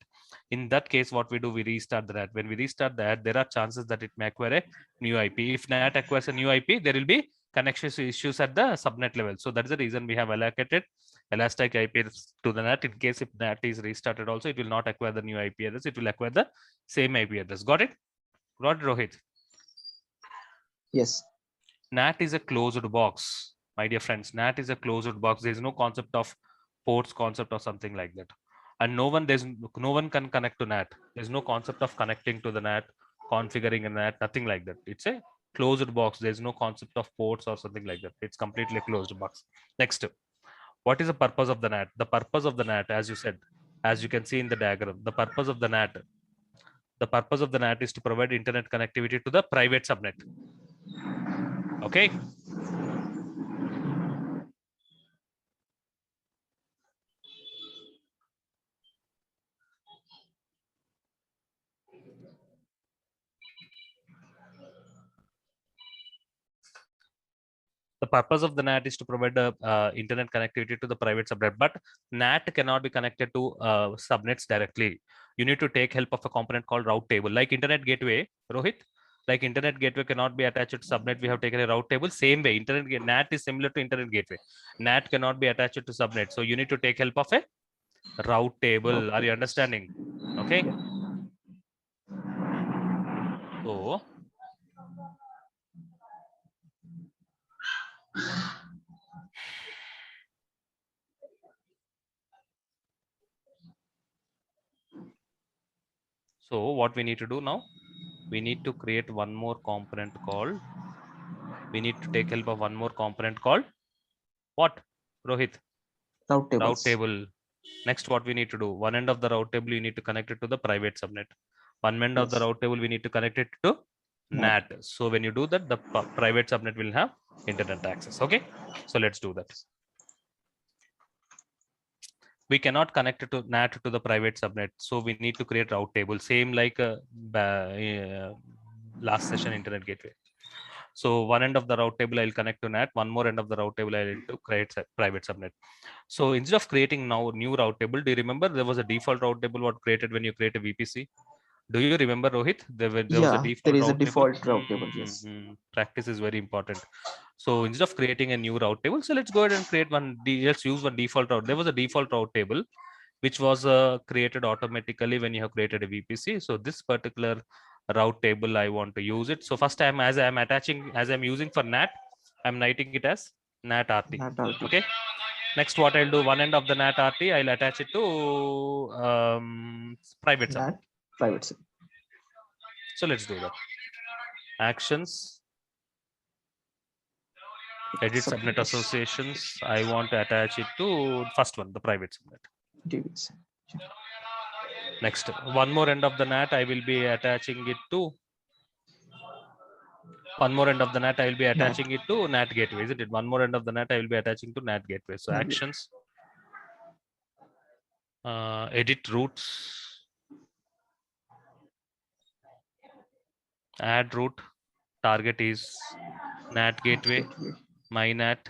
In that case, what we do, we restart the NAT. When we restart that, there are chances that it may acquire a new IP. If NAT acquires a new IP, there will be connection issues at the subnet level. So that's the reason we have allocated elastic IP to the NAT. In case if NAT is restarted also, it will not acquire the new IP address. It will acquire the same IP address. Got it? Got it, Rohit? Yes. NAT is a closed box. My dear friends, NAT is a closed box. There is no concept of ports concept or something like that. And no one can connect to NAT. There's no concept of connecting to the NAT, configuring a NAT, nothing like that. It's a closed box. There's no concept of ports or something like that. It's completely a closed box. Next, what is the purpose of the NAT? The purpose of the NAT, as you said, as you can see in the diagram, the purpose of the NAT is to provide internet connectivity to the private subnet. Okay. The purpose of the NAT is to provide internet connectivity to the private subnet, but NAT cannot be connected to subnets directly. You need to take help of a component called route table, like internet gateway, Rohit. Like internet gateway cannot be attached to subnet. We have taken a route table. Same way, NAT is similar to internet gateway. NAT cannot be attached to subnet. So you need to take help of a route table. Are you understanding? Okay. So So what we need to do now, we need to create one more component called, we need to take help of one more component called what, Rohit? Route tables. Route table. Next, what we need to do, one end of the route table, you need to connect it to the private subnet. One end of the route table, we need to connect it to NAT. So when you do that, the private subnet will have internet access. Okay, so let's do that. We cannot connect it to NAT to the private subnet, so we need to create route table, same like last session internet gateway. So one end of the route table I'll connect to NAT, one more end of the route table I'll to create private subnet. So instead of creating now new route table, do you remember there was a default route table what created when you create a VPC? Do you remember, Rohit? There was a default there is route a default route table. Yes. Practice is very important. So instead of creating a new route table, so let's go ahead and create one. Let's use one default route. There was a default route table which was created automatically when you have created a VPC. So this particular route table, I want to use it. So first time as I'm using for NAT, I'm writing it as NAT RT. Okay. Next, what I'll do, one end of the NAT RT, I'll attach it to private subnet. Private subnet. So let's do that. Actions. Edit subnet associations. I want to attach it to first one, the private subnet. Next, one more end of the NAT, I will be attaching it to. One more end of the NAT, I will be attaching it to NAT gateway, isn't it? One more end of the NAT, I will be attaching to NAT gateway. So actions, edit routes, add route, target is NAT gateway, my NAT,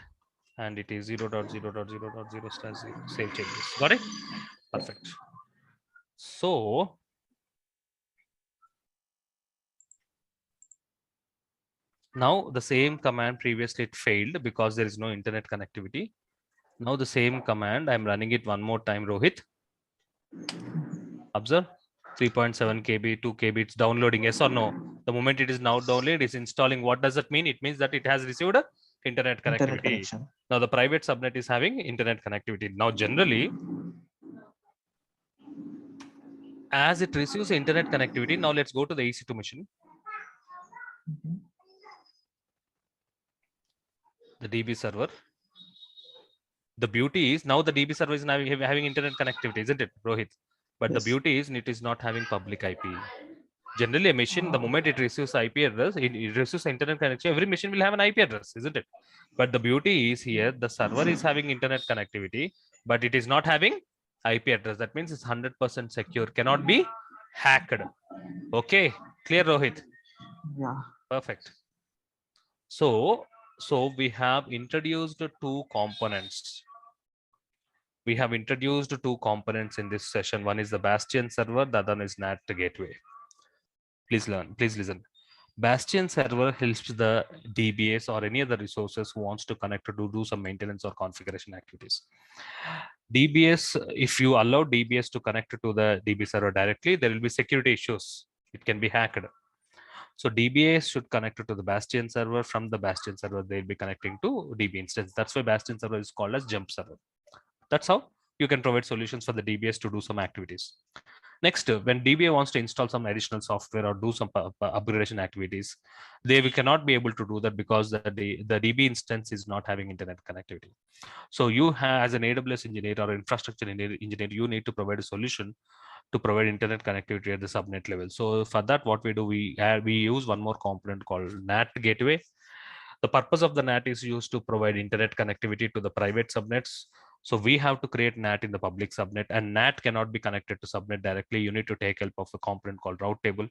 and it is 0.0.0.0/0. Save changes. Got it? Perfect. So now the same command, previously it failed because there is no internet connectivity. Now the same command, I'm running it one more time, Rohit. Observe, 3.7 KB, 2 KB, it's downloading, yes or no? The moment it is now downloaded, it's installing. What does that mean? It means that it has received a internet connectivity. Now the private subnet is having internet connectivity. Now generally, as it receives internet connectivity, now let's go to the EC2 machine. The DB server. The beauty is now the DB server is having internet connectivity, isn't it, Rohit? But the beauty is it is not having public IP. Generally, a machine, the moment it receives IP address, it receives internet connection. Every machine will have an IP address, isn't it? But the beauty is here, the server is having internet connectivity, but it is not having IP address. That means it's 100% secure, cannot be hacked. Okay, clear, Rohit? Yeah. Perfect. So we have introduced two components. We have introduced two components in this session. One is the Bastion server, the other one is NAT gateway. Please listen. Bastion server helps the DBAs or any other resources who wants to connect to do some maintenance or configuration activities. DBS, if you allow DBS to connect to the DB server directly, there will be security issues. It can be hacked. So DBAs should connect to the Bastion server. From the Bastion server, they'll be connecting to DB instance. That's why Bastion server is called as jump server. That's how you can provide solutions for the DBAs to do some activities. Next, when DBA wants to install some additional software or do some upgradation activities, they cannot be able to do that because the DB instance is not having internet connectivity. So you have, as an AWS engineer or infrastructure engineer, you need to provide a solution to provide internet connectivity at the subnet level. So for that, what we do, we use one more component called NAT gateway. The purpose of the NAT is used to provide internet connectivity to the private subnets. So we have to create NAT in the public subnet, and NAT cannot be connected to subnet directly. You need to take help of a component called route table.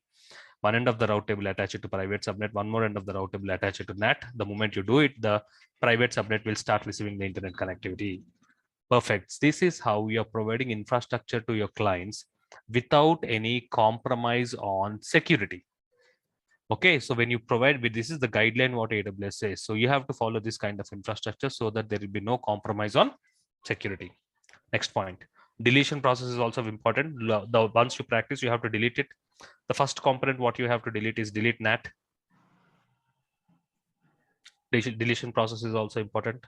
One end of the route table attach it to private subnet, one more end of the route table attach it to NAT. The moment you do it, the private subnet will start receiving the internet connectivity. Perfect. This is how we are providing infrastructure to your clients without any compromise on security. Okay, so when you provide with this is the guideline what AWS says. So you have to follow this kind of infrastructure so that there will be no compromise on security. Next point, deletion process is also important. Once you practice, you have to delete it. The first component what you have to delete is delete NAT. Deletion process is also important.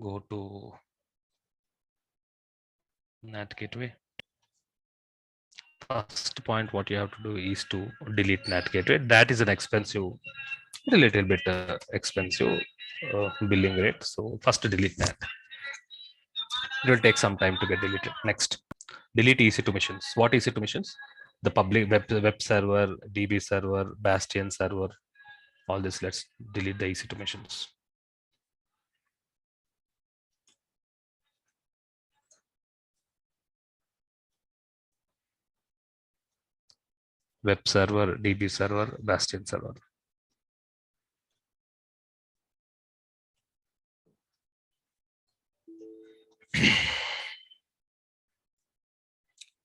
go to NAT gateway. First point, what you have to do is to delete NAT gateway. That is an expensive, a little bit expensive billing rate. So first delete NAT. It will take some time to get deleted. Next, delete EC2 missions. What EC2 missions? The public web server, DB server, Bastion server, all this. Let's delete the EC2 missions. Web server, DB server, Bastion server.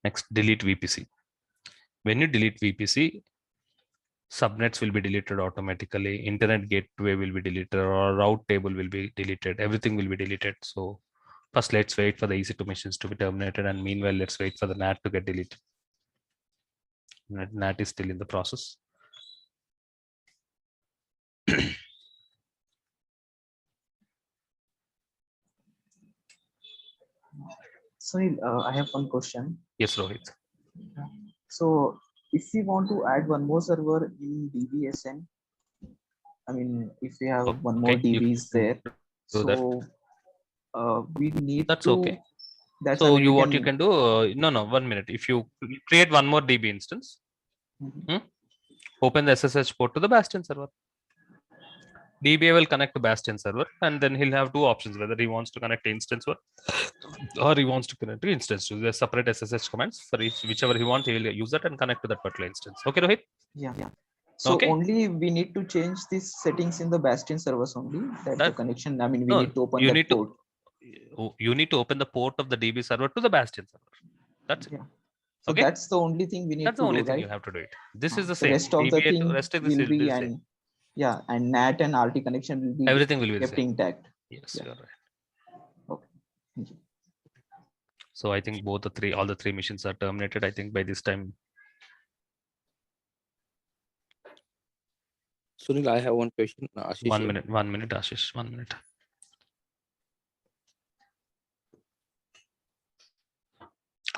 Next, delete VPC. When you delete VPC, subnets will be deleted automatically. Internet gateway will be deleted, or route table will be deleted. Everything will be deleted. So first, let's wait for the EC2 missions to be terminated, and meanwhile, let's wait for the NAT to get deleted. NAT is still in the process. Sunil, I have one question. Yes, Rohit. So if we want to add one more server in DBSN, I mean, if we have one more DBs there, so we need that's to. Okay. That's so you what you can do? No, 1 minute. If you create one more DB instance, open the SSH port to the Bastion server. DBA will connect to Bastion server, and then he'll have two options: whether he wants to connect to instance or he wants to connect to instance. So there's separate SSH commands for each, whichever he wants. He will use that and connect to that particular instance. Okay, Rohit? Yeah. So okay. Only we need to change these settings in the Bastion servers only. That the connection. I mean, we need to open you that need port. You need to open the port of the DB server to the Bastion server. That's it. Yeah. So okay. That's the only thing we need That's to the only do, thing right? you have to do it. This is the same. Rest of the DBA thing rest will be and yeah, and NAT and RT connection will be everything will be kept intact. Yes, you are right. Okay. Thank you. So I think all the three missions are terminated. I think by this time. Sunil, I have one question. Ashish, 1 minute, Ashish, 1 minute.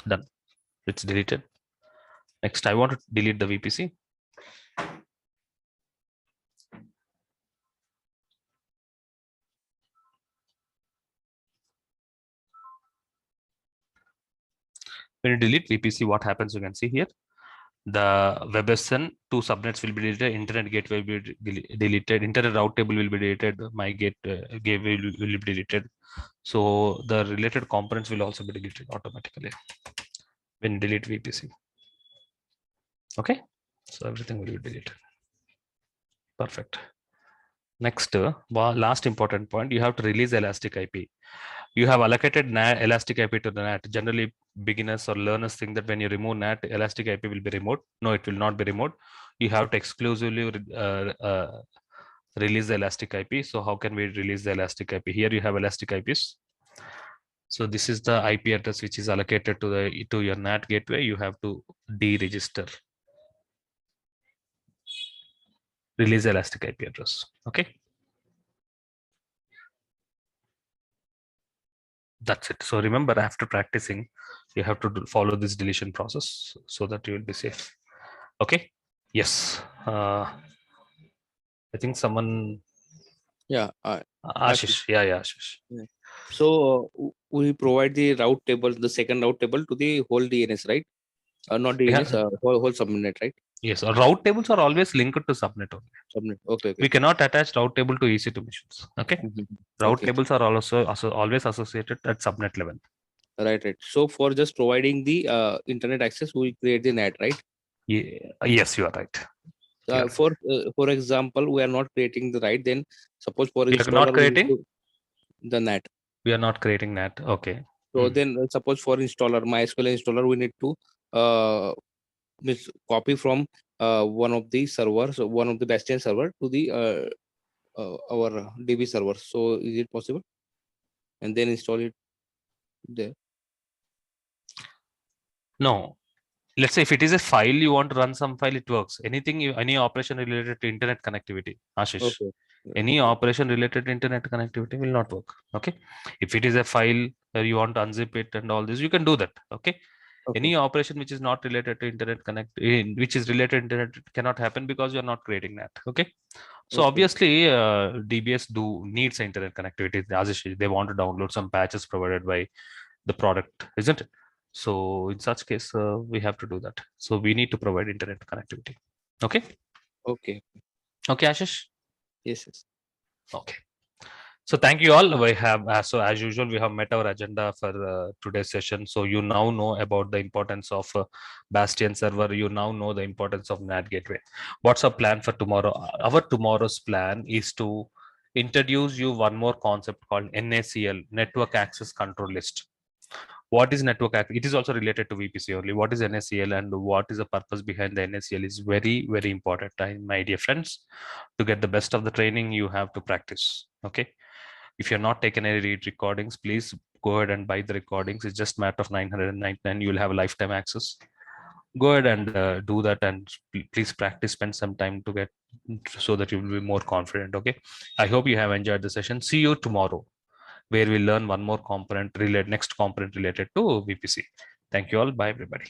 Done. It's deleted. Next, I want to delete the VPC. When you delete VPC, what happens? You can see here. The WebSN, two subnets will be deleted, internet gateway will be deleted, internet route table will be deleted, my gateway will be deleted. So the related components will also be deleted automatically when you delete VPC. Okay, so everything will be deleted. Perfect. Next, last important point, you have to release Elastic IP. You have allocated Elastic IP to the NAT. Generally, beginners or learners think that when you remove NAT, Elastic IP will be removed. No, it will not be removed. You have to exclusively release the Elastic IP. So how can we release the Elastic IP? Here you have Elastic IPs. So this is the IP address which is allocated to your NAT gateway. You have to deregister. Release Elastic IP address. Okay. That's it. So remember, after practicing, you have to follow this deletion process so that you will be safe. Okay. Yes. I think someone. Yeah. Ashish. Yeah, Ashish. Yeah. So we provide the route table, the second route table to the whole DNS, right? Not DNS, whole subnet, right? Yes. Route tables are always linked to subnet only. Subnet. Okay. We cannot attach route table to EC2 missions. Okay. Route tables are also always associated at subnet level. Right. So for just providing the internet access, we create the NAT, right? Yeah. Yes, you are right. For example, we are not creating the right. Then suppose for we are not creating the NAT. We are not creating NAT. Okay. So then suppose for installer, MySQL installer, we need to copy from one of the servers, one of the Bastion server to the our DB server. So is it possible? And then install it there. No. Let's say if it is a file, you want to run some file, it works. Any operation related to internet connectivity, Ashish. Okay. Any operation related to internet connectivity will not work. Okay. If it is a file you want to unzip it and all this, you can do that. Okay. Any operation which is not related to internet which is related to internet cannot happen because you are not creating that. Okay. So obviously DBS needs internet connectivity. They want to download some patches provided by the product, isn't it? So in such case, we have to do that. So we need to provide internet connectivity. Okay. Okay. Okay, Ashish. Yes. Okay. So thank you all. We have, so as usual, we have met our agenda for today's session. So you now know about the importance of Bastion server. You now know the importance of NAT gateway. What's our plan for tomorrow? Our tomorrow's plan is to introduce you one more concept called NACL, Network Access Control List. What is network access? It is also related to VPC only. What is NACL and what is the purpose behind the NACL is very, very important. My dear friends, to get the best of the training, you have to practice. Okay. If you're not taken any recordings, please go ahead and buy the recordings. It's just a matter of 999. You'll have a lifetime access. Go ahead and do that, and please practice. Spend some time to get so that you will be more confident. Okay. I hope you have enjoyed the session. See you tomorrow, where we learn one more component related, next component related to VPC. Thank you all. Bye, everybody.